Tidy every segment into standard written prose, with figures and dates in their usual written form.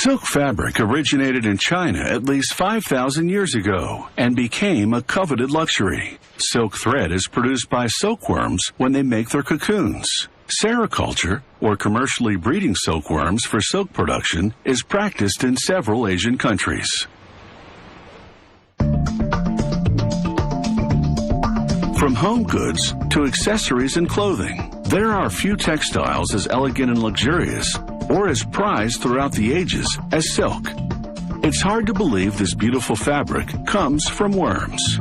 Silk fabric originated in China at least 5,000 years ago and became a coveted luxury. Silk thread is produced by silkworms when they make their cocoons. Sericulture, or commercially breeding silkworms for silk production, is practiced in several Asian countries. From home goods to accessories and clothing, there are few textiles as elegant and luxurious or as prized throughout the ages as silk. It's hard to believe this beautiful fabric comes from worms.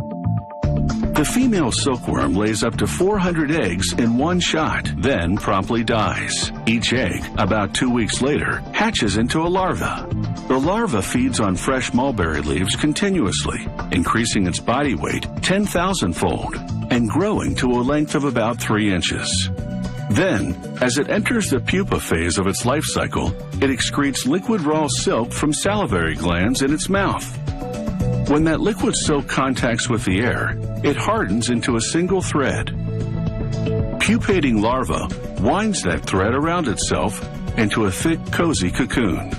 The female silkworm lays up to 400 eggs in one shot, then promptly dies. Each egg, about 2 weeks later, hatches into a larva. The larva feeds on fresh mulberry leaves continuously, increasing its body weight 10,000-fold and growing to a length of about 3 inches. Then, as it enters the pupa phase of its life cycle, it excretes liquid raw silk from salivary glands in its mouth. When that liquid silk contacts with the air, it hardens into a single thread. Pupating larva winds that thread around itself into a thick, cozy cocoon.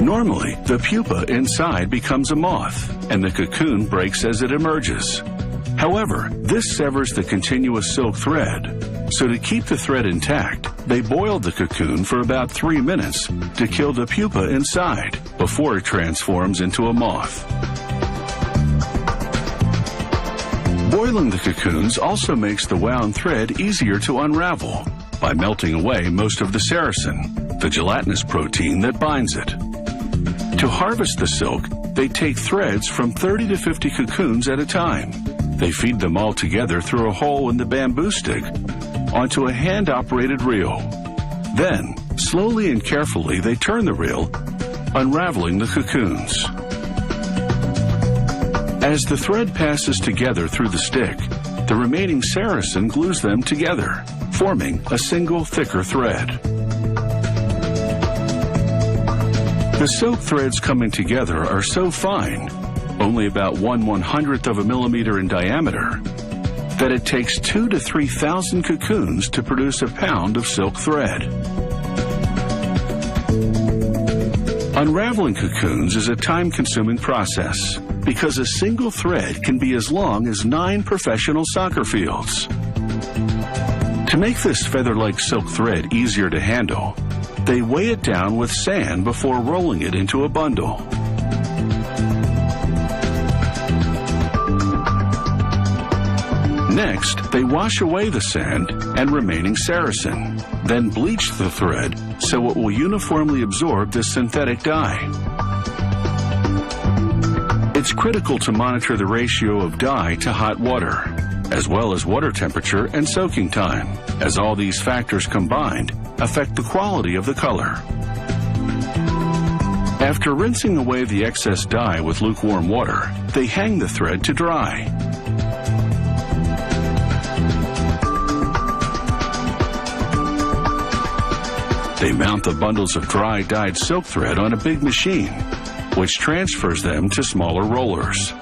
Normally, the pupa inside becomes a moth, and the cocoon breaks as it emerges. However, this severs the continuous silk thread. So to keep the thread intact, they boiled the cocoon for about 3 minutes to kill the pupa inside before it transforms into a moth. Boiling the cocoons also makes the wound thread easier to unravel by melting away most of the sericin, the gelatinous protein that binds it. To harvest the silk, they take threads from 30 to 50 cocoons at a time. They feed them all together through a hole in the bamboo stick onto a hand-operated reel. Then, slowly and carefully, they turn the reel, unraveling the cocoons. As the thread passes together through the stick, the remaining sericin glues them together, forming a single thicker thread. The silk threads coming together are so fine, only about 1/100th of a millimeter in diameter, that it takes 2,000 to 3,000 cocoons to produce a pound of silk thread. Unraveling cocoons is a time-consuming process because a single thread can be as long as 9 professional soccer fields. To make this feather-like silk thread easier to handle, they weigh it down with sand before rolling it into a bundle. Next, they wash away the sand and remaining sericin, then bleach the thread so it will uniformly absorb the synthetic dye. It's critical to monitor the ratio of dye to hot water, as well as water temperature and soaking time, as all these factors combined affect the quality of the color. After rinsing away the excess dye with lukewarm water, they hang the thread to dry. They mount the bundles of dry dyed silk thread on a big machine, which transfers them to smaller rollers.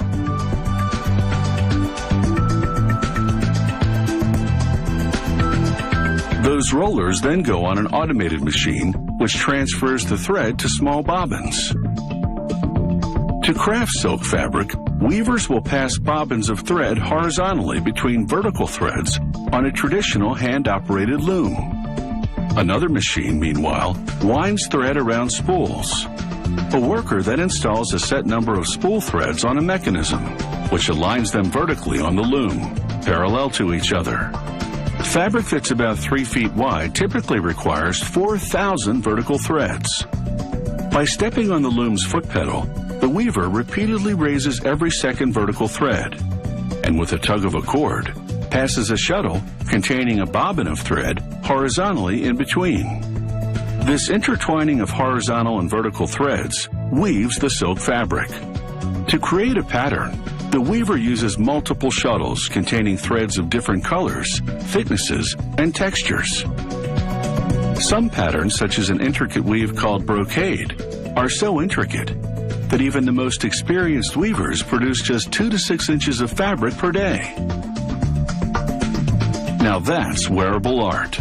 Those rollers then go on an automated machine, which transfers the thread to small bobbins. To craft silk fabric, weavers will pass bobbins of thread horizontally between vertical threads on a traditional hand-operated loom. Another machine, meanwhile, winds thread around spools. A worker then installs a set number of spool threads on a mechanism, which aligns them vertically on the loom, parallel to each other. Fabric that's about 3 feet wide typically requires 4,000 vertical threads. By stepping on the loom's foot pedal, the weaver repeatedly raises every second vertical thread, and with a tug of a cord, passes a shuttle containing a bobbin of thread horizontally in between. This intertwining of horizontal and vertical threads weaves the silk fabric. To create a pattern, the weaver uses multiple shuttles containing threads of different colors, thicknesses, and textures. Some patterns, such as an intricate weave called brocade, are so intricate that even the most experienced weavers produce just 2 to 6 inches of fabric per day. Now that's wearable art.